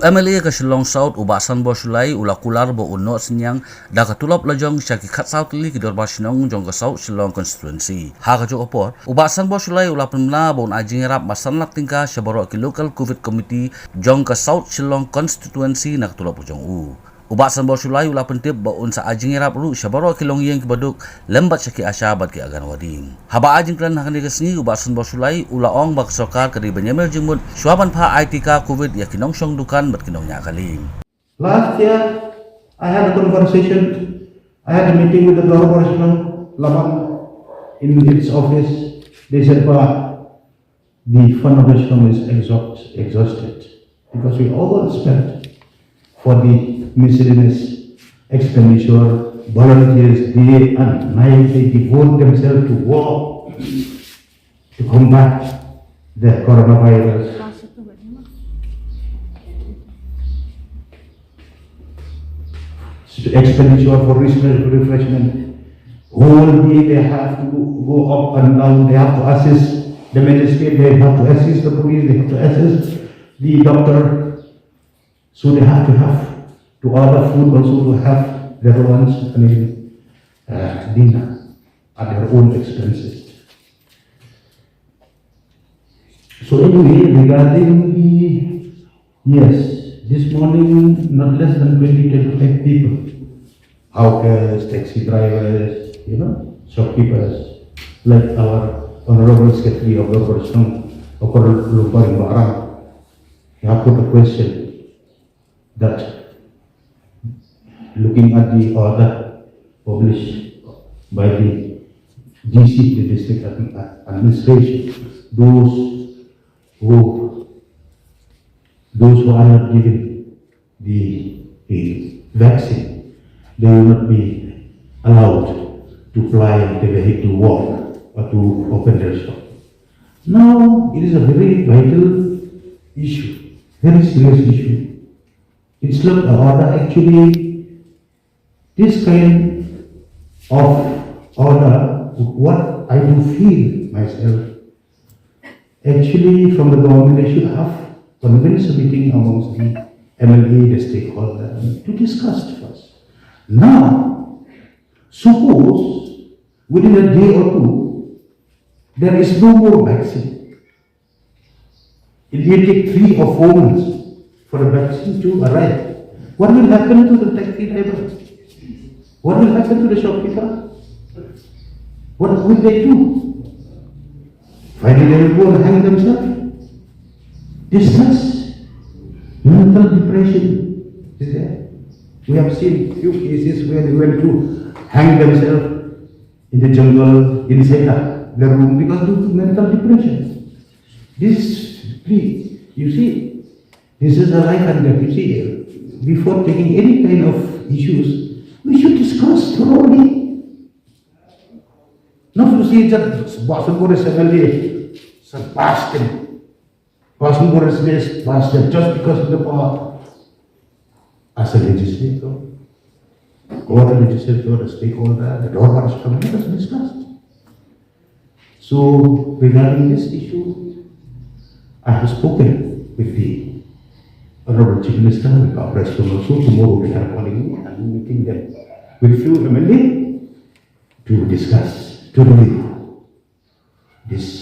MLA ke Shillong South ubasan bo sulai ula kular bo Noh Synniang da ka Tulop Lajong Sha ki khat South Tylli ki Dorbar Shnong Jong ka South Shillong constituency. Ha ka jo opor ubasan bo sulai ula pemla bo ajing rap masan lak tingka shabaro ki local COVID committee Jong ka South Shillong constituency nak Tulop Lajong u. Ubasan bo sulai ula pentip bo unsa ajing rap ru shabaro ki longyeng ki baduk lembat syaki asya bat ki agan wading. Haba ajing klan hakani ka sngi ubasan bo sulai ula ong bak sokar kadi benyamel jengmut swaban pha ITK COVID ya kinong syong dukan bat kinong nya kalim. Last year, I had a conversation. I had a meeting with the Dorbar Shnong Jong in its office. They said, the fund of the Shillong is exhausted because we all spent for the miscellaneous expenditure. Volunteers day and night, they devote themselves to war to combat the coronavirus. Expenditure for refreshment. Whole day they have to go up and down, they have to assist the magistrate, they have to assist the police, they have to assist the doctor. So they have to order food also to have their lunch and dinner at their own expenses. So anyway, regarding this morning, not less than 20-25 people, hawkers, taxi drivers, shopkeepers, like our Honorable Secretary of Dorbar Shnong Jong, he have put a question that looking at the order published by the DC, the District Administration, those who are not given the vaccine, they will not be allowed to fly the vehicle, to walk, or to open their shop. Now, it is a very vital issue, very serious issue. It's not an order. Actually, this kind of order, what I do feel myself, actually from the government, they should have convened a meeting amongst the MLA, the stakeholders, to discuss first. Now, suppose within a day or two, there is no more vaccine. It may take 3 or 4 months for the vaccine to arrive. What will happen to the taxi driver? What will happen to the shopkeeper? What will they do? Finally, they will go and hang themselves. Distress, mental depression is there. We have seen few cases where they went to hang themselves in the jungle, inside their room because due to mental depression. You see, this is a life and death. You see, before taking any kind of issues, we should discuss thoroughly. Not to see that Boston is MLA, some bastard. Boston is bastard just because of the power. As a legislator, or the legislator, the stakeholder, the Dorbar Shnong Jong, let us discuss. So, regarding this issue, I have spoken with the Honorable Chief Minister, with our President also. Tomorrow we are calling and meeting them with few MLA to discuss, to review this